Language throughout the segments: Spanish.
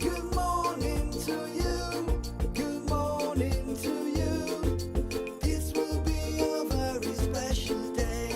Good morning to you. Good morning to you. This will be a very special day.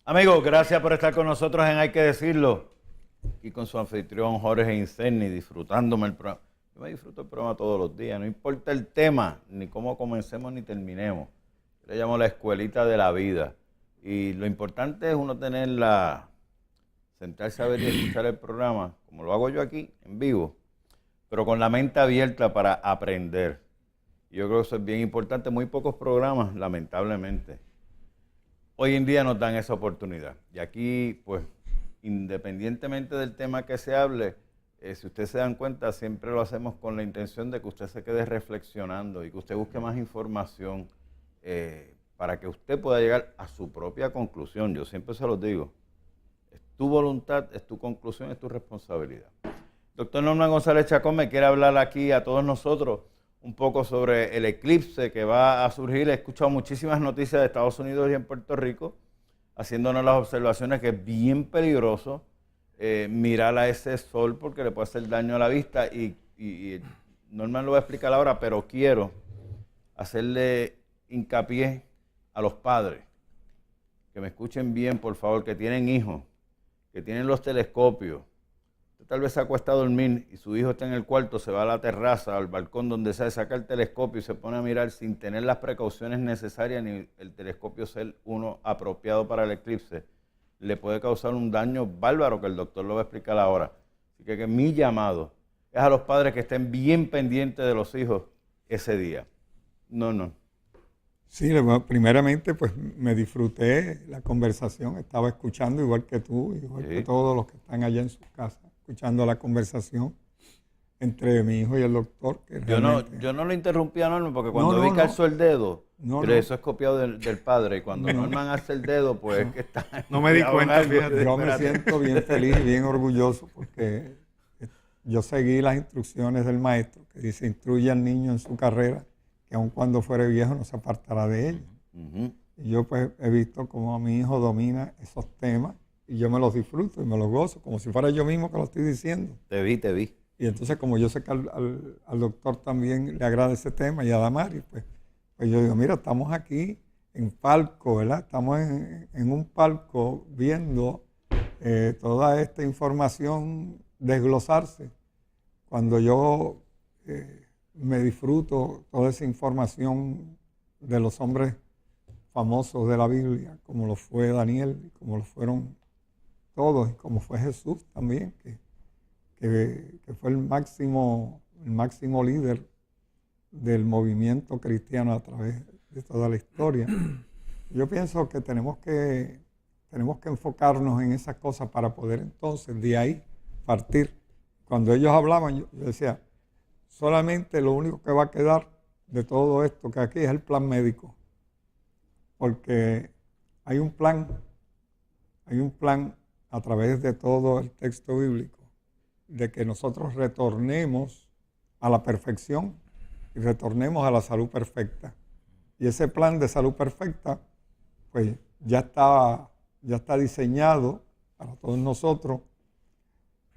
Amigos, gracias por estar con nosotros en Hay que Decirlo. Aquí con su anfitrión Jorge Incerni, disfrutándome el programa. Yo me disfruto el programa todos los días, no importa el tema, ni cómo comencemos ni terminemos. Yo le llamo la escuelita de la vida. Y lo importante es uno sentarse a ver y escuchar el programa, como lo hago yo aquí, en vivo, pero con la mente abierta para aprender. Y yo creo que eso es bien importante. Muy pocos programas, lamentablemente, hoy en día nos dan esa oportunidad. Y aquí, pues, independientemente del tema que se hable, si ustedes se dan cuenta, siempre lo hacemos con la intención de que usted se quede reflexionando y que usted busque más información para que usted pueda llegar a su propia conclusión. Yo siempre se los digo, es tu voluntad, es tu conclusión, es tu responsabilidad. Doctor Norman González Chacón me quiere hablar aquí a todos nosotros un poco sobre el eclipse que va a surgir. He escuchado muchísimas noticias de Estados Unidos y en Puerto Rico, haciéndonos las observaciones que es bien peligroso mirar a ese sol porque le puede hacer daño a la vista y Norman lo va a explicar ahora, pero quiero hacerle hincapié a los padres, que me escuchen bien, por favor, que tienen hijos, que tienen los telescopios. Usted tal vez se acuesta a dormir y su hijo está en el cuarto, se va a la terraza, al balcón, donde sea, saca el telescopio y se pone a mirar sin tener las precauciones necesarias ni el telescopio ser uno apropiado para el eclipse. Le puede causar un daño bárbaro que el doctor lo va a explicar ahora. Así que mi llamado es a los padres que estén bien pendientes de los hijos ese día. No. Sí, primeramente pues me disfruté la conversación, estaba escuchando igual que tú, igual que todos los que están allá en su casa, escuchando la conversación entre mi hijo y el doctor. Que yo no lo interrumpí a Norman porque cuando vi que alzó el dedo, eso es copiado del padre, y cuando Norman hace el dedo, pues es que está... No me di cuenta, fíjate. Yo me siento bien feliz y bien orgulloso porque yo seguí las instrucciones del maestro que dice: instruye al niño en su carrera, que aun cuando fuere viejo no se apartará de ella. Y yo pues he visto cómo mi hijo domina esos temas y yo me los disfruto y me los gozo, como si fuera yo mismo que lo estoy diciendo. Te vi. Y entonces, como yo sé que al doctor también le agrada ese tema y a Damari, pues yo digo, mira, estamos aquí en palco, ¿verdad? Estamos en un palco viendo toda esta información desglosarse. Cuando yo me disfruto toda esa información de los hombres famosos de la Biblia, como lo fue Daniel, como lo fueron todos, y como fue Jesús también, que fue el máximo líder del movimiento cristiano a través de toda la historia. Yo pienso que tenemos que enfocarnos en esas cosas para poder entonces de ahí partir. Cuando ellos hablaban, yo decía, solamente lo único que va a quedar de todo esto que aquí es el plan médico, porque hay un plan a través de todo el texto bíblico de que nosotros retornemos a la perfección y retornemos a la salud perfecta. Y ese plan de salud perfecta, pues ya está diseñado para todos nosotros,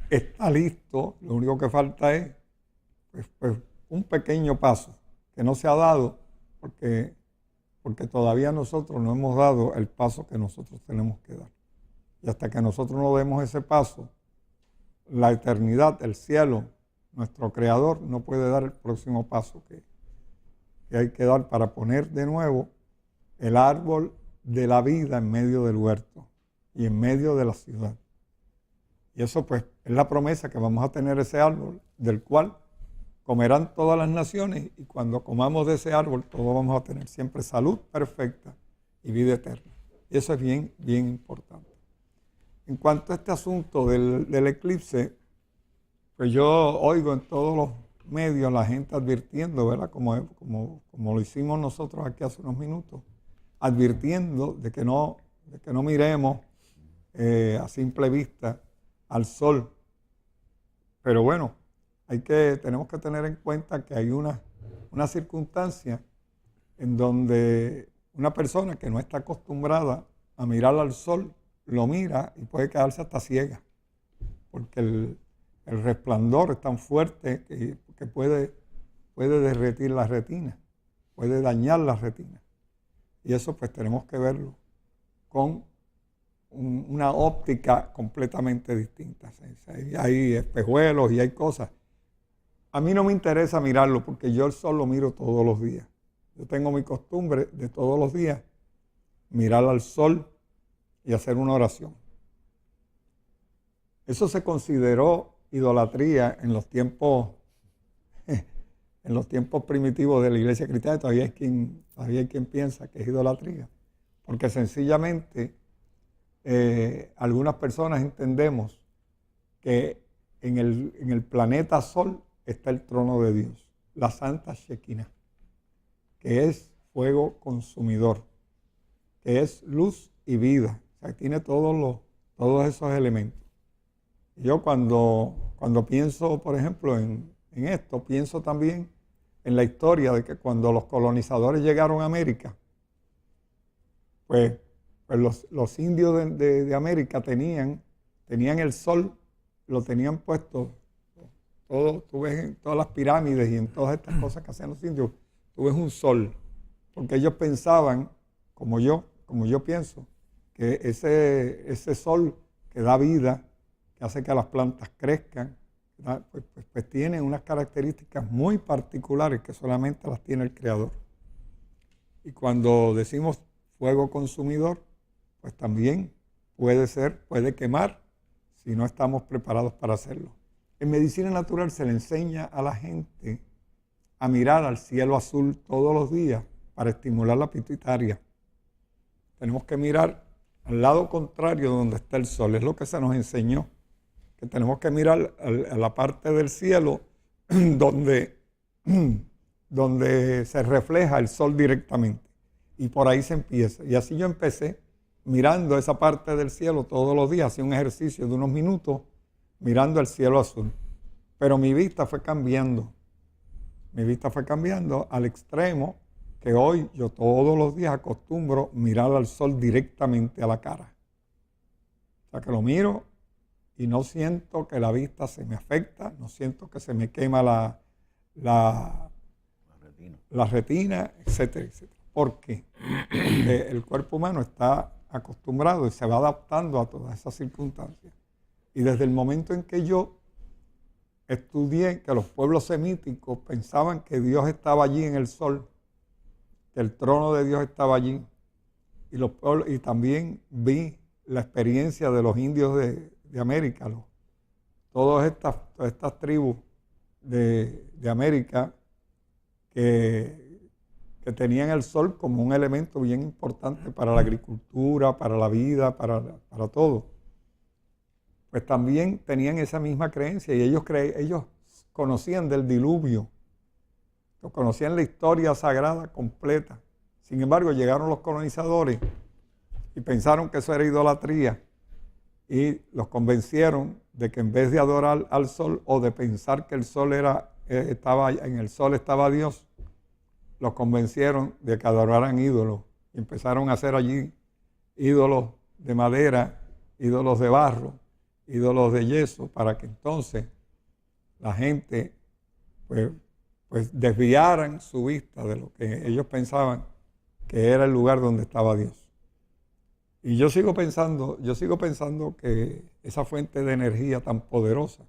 está listo, lo único que falta es pues un pequeño paso que no se ha dado porque todavía nosotros no hemos dado el paso que nosotros tenemos que dar. Y hasta que nosotros no demos ese paso, la eternidad, el cielo, nuestro Creador no puede dar el próximo paso que hay que dar para poner de nuevo el árbol de la vida en medio del huerto y en medio de la ciudad. Y eso pues es la promesa que vamos a tener ese árbol del cual comerán todas las naciones, y cuando comamos de ese árbol todos vamos a tener siempre salud perfecta y vida eterna. Y eso es bien, bien importante. En cuanto a este asunto del eclipse, pues yo oigo en todos los medios la gente advirtiendo, ¿verdad? Como lo hicimos nosotros aquí hace unos minutos, advirtiendo de que no miremos a simple vista al sol. Pero bueno, tenemos que tener en cuenta que hay una circunstancia en donde una persona que no está acostumbrada a mirar al sol, lo mira y puede quedarse hasta ciega, porque el resplandor es tan fuerte que puede derretir la retina, puede dañar la retina. Y eso pues tenemos que verlo con una óptica completamente distinta. Hay espejuelos y hay cosas. A mí no me interesa mirarlo porque yo el sol lo miro todos los días. Yo tengo mi costumbre de todos los días mirar al sol y hacer una oración. Eso se consideró idolatría en los tiempos primitivos de la iglesia cristiana. Todavía hay quien piensa que es idolatría, porque sencillamente algunas personas entendemos que en el planeta Sol está el trono de Dios, la Santa Shekinah, que es fuego consumidor, que es luz y vida, o sea, tiene todos esos elementos. Yo cuando pienso, por ejemplo, en esto, pienso también en la historia de que cuando los colonizadores llegaron a América, pues los indios de América tenían el sol, lo tenían puesto, tú ves en todas las pirámides y en todas estas cosas que hacían los indios, tú ves un sol, porque ellos pensaban, como yo pienso, que ese sol que da vida, que hace que las plantas crezcan, pues tiene unas características muy particulares que solamente las tiene el Creador. Y cuando decimos fuego consumidor, pues también puede quemar si no estamos preparados para hacerlo. En medicina natural se le enseña a la gente a mirar al cielo azul todos los días para estimular la pituitaria. Tenemos que mirar al lado contrario de donde está el sol, es lo que se nos enseñó, que tenemos que mirar a la parte del cielo donde se refleja el sol directamente. Y por ahí se empieza. Y así yo empecé mirando esa parte del cielo todos los días, hacía un ejercicio de unos minutos mirando el cielo azul. Pero mi vista fue cambiando. Mi vista fue cambiando al extremo que hoy yo todos los días acostumbro mirar al sol directamente a la cara. O sea que lo miro y no siento que la vista se me afecta, no siento que se me quema la retina, etcétera, etcétera. ¿Por qué? Porque el cuerpo humano está acostumbrado y se va adaptando a todas esas circunstancias. Y desde el momento en que yo estudié que los pueblos semíticos pensaban que Dios estaba allí en el sol, que el trono de Dios estaba allí, y también vi la experiencia de los indios de América, todas estas tribus de América que tenían el sol como un elemento bien importante para la agricultura, para la vida, para todo. Pues también tenían esa misma creencia y ellos conocían del diluvio, conocían la historia sagrada completa. Sin embargo, llegaron los colonizadores y pensaron que eso era idolatría y los convencieron de que en vez de adorar al sol o de pensar que el sol en el sol estaba Dios, los convencieron de que adoraran ídolos y empezaron a hacer allí ídolos de madera, ídolos de barro, ídolos de yeso, para que entonces la gente pues desviaran su vista de lo que ellos pensaban que era el lugar donde estaba Dios. Y yo sigo pensando que esa fuente de energía tan poderosa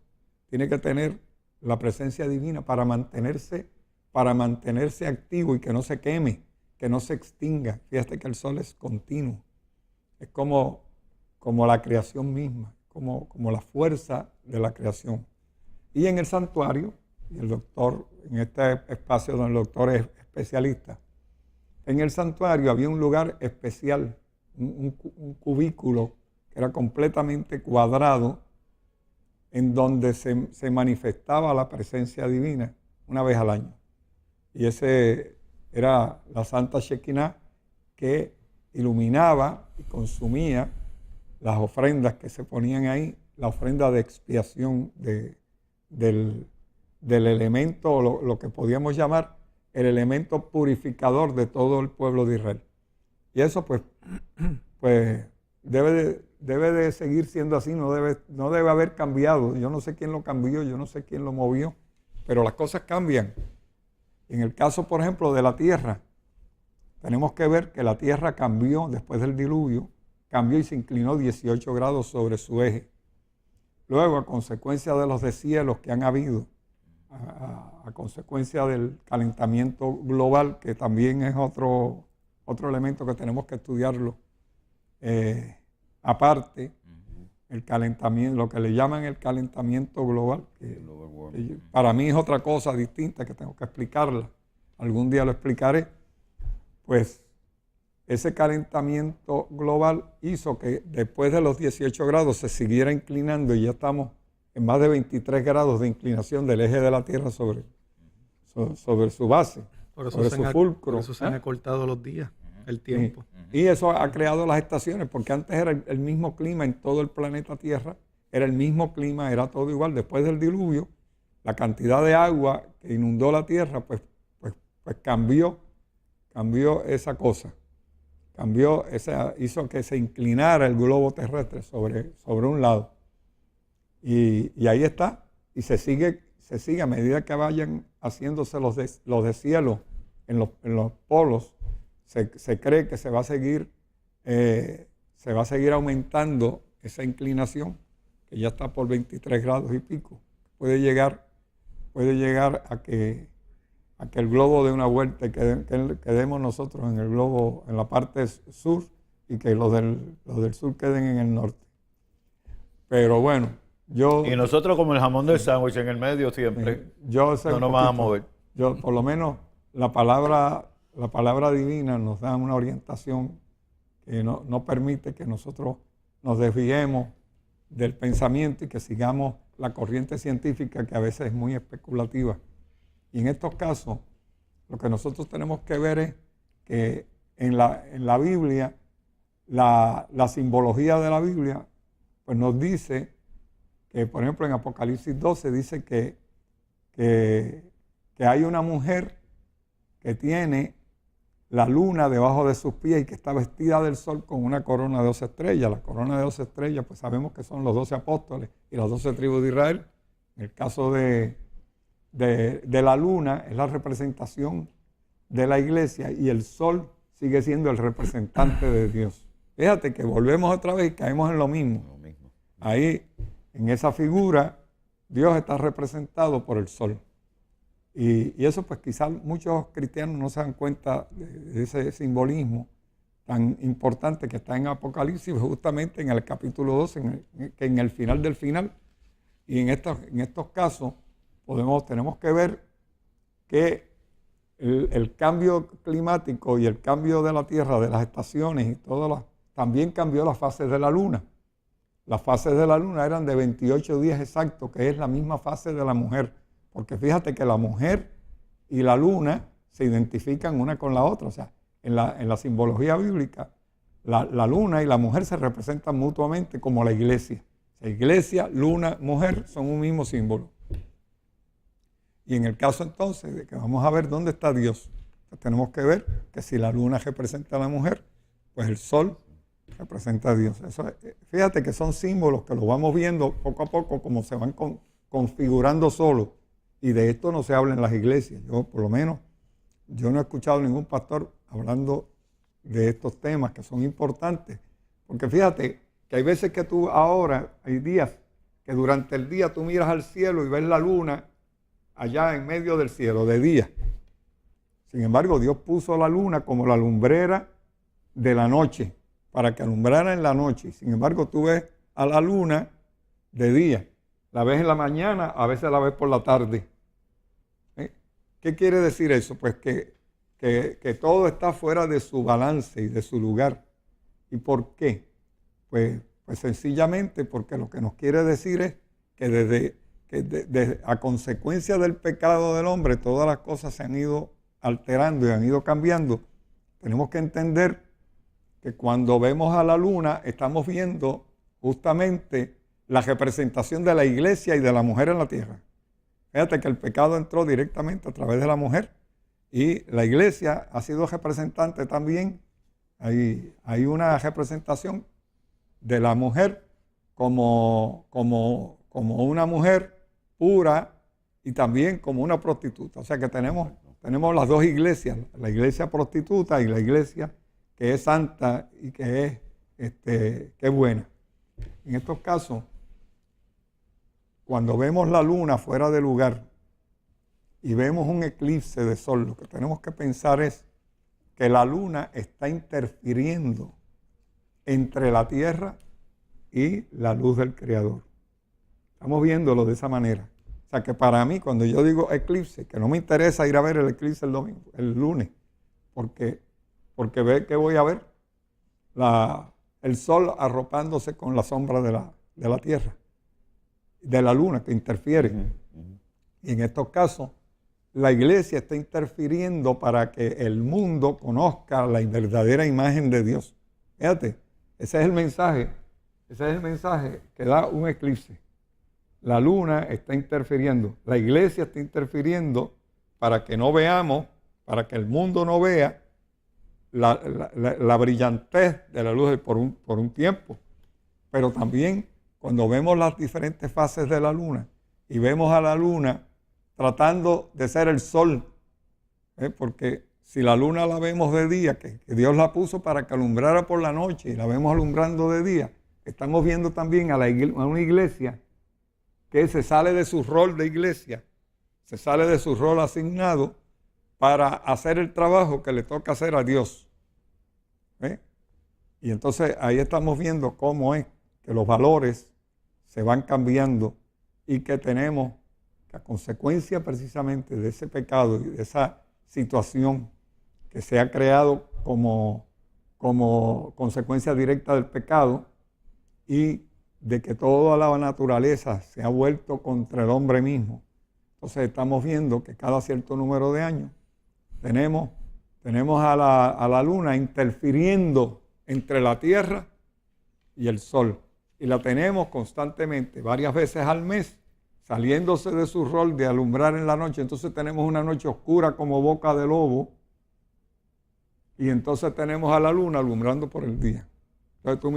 tiene que tener la presencia divina para mantenerse activo y que no se queme, que no se extinga. Fíjate que el sol es continuo, es como la creación misma, como la fuerza de la creación. Y en el santuario, y el doctor, en este espacio donde el doctor es especialista, en el santuario había un lugar especial, un cubículo que era completamente cuadrado, en donde se manifestaba la presencia divina una vez al año. Y ese era la Santa Shekinah, que iluminaba y consumía las ofrendas que se ponían ahí, la ofrenda de expiación del elemento, lo que podíamos llamar el elemento purificador de todo el pueblo de Israel. Y eso pues debe debe de seguir siendo así, no debe haber cambiado. Yo no sé quién lo cambió, yo no sé quién lo movió, pero las cosas cambian. En el caso, por ejemplo, de la tierra, tenemos que ver que la tierra cambió después del diluvio, cambió y se inclinó 18 grados sobre su eje. Luego, a consecuencia de los deshielos que han habido, a consecuencia del calentamiento global, que también es otro elemento que tenemos que estudiarlo aparte, el calentamiento, lo que le llaman el calentamiento global, que para mí es otra cosa distinta que tengo que explicarla. Algún día lo explicaré. Pues ese calentamiento global hizo que después de los 18 grados se siguiera inclinando y ya estamos en más de 23 grados de inclinación del eje de la Tierra sobre su base, sobre su fulcro. Por eso se han acortado los días, el tiempo. Sí. Y eso ha creado las estaciones, porque antes era el mismo clima en todo el planeta Tierra, era el mismo clima, era todo igual. Después del diluvio, la cantidad de agua que inundó la Tierra, pues cambió esa cosa. Hizo que se inclinara el globo terrestre sobre un lado. Y ahí está. Y se sigue a medida que vayan haciéndose los deshielos en los polos, se cree que se va a seguir aumentando esa inclinación, que ya está por 23 grados y pico. Puede llegar a que el globo dé una vuelta y quedemos nosotros en el globo, en la parte sur, y que los del sur queden en el norte. Pero bueno, y nosotros como el jamón del sándwich en el medio siempre, no nos van a mover. Yo, por lo menos, la palabra divina nos da una orientación que no permite que nosotros nos desviemos del pensamiento y que sigamos la corriente científica, que a veces es muy especulativa. Y en estos casos, lo que nosotros tenemos que ver es que en la Biblia, la simbología de la Biblia, pues nos dice que, por ejemplo, en Apocalipsis 12 dice que hay una mujer que tiene la luna debajo de sus pies y que está vestida del sol con una corona de 12 estrellas. La corona de 12 estrellas, pues sabemos que son los 12 apóstoles y las 12 tribus de Israel. En el caso de la luna es la representación de la iglesia y el sol sigue siendo el representante de Dios. Fíjate que volvemos otra vez y caemos en lo mismo. Ahí, en esa figura, Dios está representado por el sol. Y eso pues quizás muchos cristianos no se dan cuenta de ese simbolismo tan importante que está en Apocalipsis, justamente en el capítulo 12, que en el final del final. Y en estos casos tenemos que ver que el cambio climático y el cambio de la Tierra, de las estaciones y también cambió las fases de la Luna. Las fases de la Luna eran de 28 días exactos, que es la misma fase de la mujer. Porque fíjate que la mujer y la Luna se identifican una con la otra. O sea, en la simbología bíblica, la Luna y la mujer se representan mutuamente como la iglesia. O sea, iglesia, luna, mujer son un mismo símbolo. Y en el caso entonces de que vamos a ver dónde está Dios, pues tenemos que ver que si la luna representa a la mujer, pues el sol representa a Dios. Fíjate que son símbolos que los vamos viendo poco a poco como se van configurando solos. Y de esto no se habla en las iglesias. Por lo menos, yo no he escuchado ningún pastor hablando de estos temas que son importantes. Porque fíjate que hay veces que hay días que durante el día tú miras al cielo y ves la luna allá en medio del cielo, de día. Sin embargo, Dios puso la luna como la lumbrera de la noche, para que alumbrara en la noche. Sin embargo, tú ves a la luna de día. La ves en la mañana, a veces la ves por la tarde. ¿Qué quiere decir eso? Pues que todo está fuera de su balance y de su lugar. ¿Y por qué? Pues sencillamente porque lo que nos quiere decir es que a consecuencia del pecado del hombre, todas las cosas se han ido alterando y han ido cambiando. Tenemos que entender que cuando vemos a la luna, estamos viendo justamente la representación de la iglesia y de la mujer en la tierra. Fíjate que el pecado entró directamente a través de la mujer y la iglesia ha sido representante también. Hay una representación de la mujer como una mujer pura y también como una prostituta. O sea que tenemos las dos iglesias, la iglesia prostituta y la iglesia que es santa y que es buena. En estos casos, cuando vemos la luna fuera de lugar y vemos un eclipse de sol, lo que tenemos que pensar es que la luna está interfiriendo entre la tierra y la luz del Creador. Estamos viéndolo de esa manera. O sea que para mí, cuando yo digo eclipse, que no me interesa ir a ver el eclipse el lunes, porque ve que voy a ver el sol arropándose con la sombra de la tierra, de la luna que interfiere. Y en estos casos, la iglesia está interfiriendo para que el mundo conozca la verdadera imagen de Dios. Fíjate, ese es el mensaje que da un eclipse. La luna está interfiriendo, la iglesia está interfiriendo para que no veamos, para que el mundo no vea la brillantez de la luz por un tiempo. Pero también cuando vemos las diferentes fases de la luna y vemos a la luna tratando de ser el sol, porque si la luna la vemos de día, que Dios la puso para que alumbrara por la noche y la vemos alumbrando de día, estamos viendo también a una iglesia que se sale de su rol de iglesia, se sale de su rol asignado para hacer el trabajo que le toca hacer a Dios. Y entonces ahí estamos viendo cómo es que los valores se van cambiando y que tenemos que a consecuencia precisamente de ese pecado y de esa situación que se ha creado como consecuencia directa del pecado y de que toda la naturaleza se ha vuelto contra el hombre mismo. Entonces estamos viendo que cada cierto número de años tenemos a la luna interfiriendo entre la tierra y el sol. Y la tenemos constantemente, varias veces al mes, saliéndose de su rol de alumbrar en la noche. Entonces tenemos una noche oscura como boca de lobo. Y entonces tenemos a la luna alumbrando por el día. Entonces tú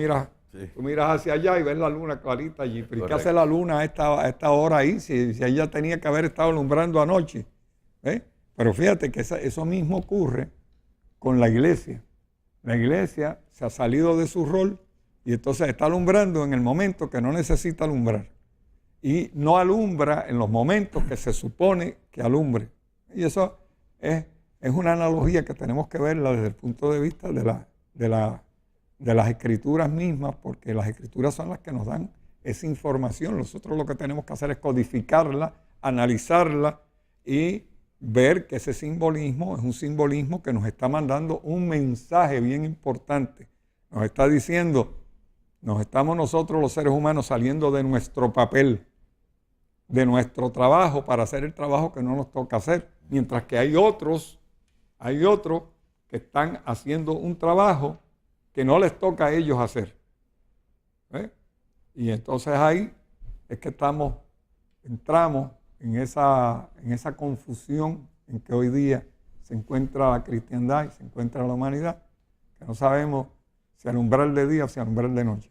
miras hacia allá y ves la luna clarita allí. ¿Pero qué hace la luna a esta hora ahí? Si ella tenía que haber estado alumbrando anoche. Pero fíjate que eso mismo ocurre con la iglesia. La iglesia se ha salido de su rol y entonces está alumbrando en el momento que no necesita alumbrar. Y no alumbra en los momentos que se supone que alumbre. Y eso es una analogía que tenemos que verla desde el punto de vista de las escrituras mismas, porque las escrituras son las que nos dan esa información. Nosotros lo que tenemos que hacer es codificarla, analizarla y ver que ese simbolismo es un simbolismo que nos está mandando un mensaje bien importante. Nos está diciendo, nos estamos nosotros los seres humanos saliendo de nuestro papel, de nuestro trabajo para hacer el trabajo que no nos toca hacer, mientras que hay otros que están haciendo un trabajo que no les toca a ellos hacer. Y entonces ahí es que entramos en esa confusión en que hoy día se encuentra la cristiandad y se encuentra la humanidad, que no sabemos si alumbrar de día o si alumbrar de noche.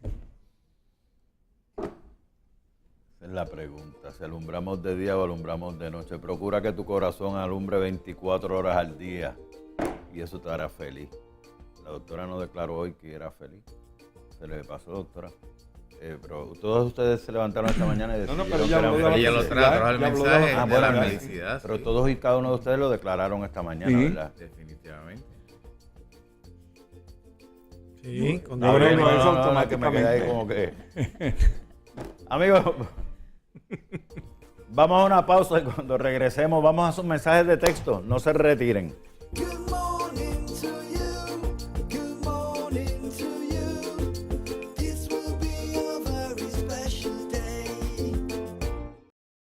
Esa es la pregunta, si alumbramos de día o alumbramos de noche. Procura que tu corazón alumbre 24 horas al día y eso te hará feliz. La doctora nos declaró hoy que era feliz. Se le pasó, doctora. Pero todos ustedes se levantaron esta mañana y decidieron pero que eran felices. Ella lo trajo al mensaje de la felicidad. Pero todos y cada uno de ustedes lo declararon esta mañana, Sí. ¿verdad? Definitivamente. Sí, con No, Dios. no, eso no, que me quedé ahí como que... Amigos, vamos a una pausa y cuando regresemos vamos a sus mensajes de texto. No se retiren.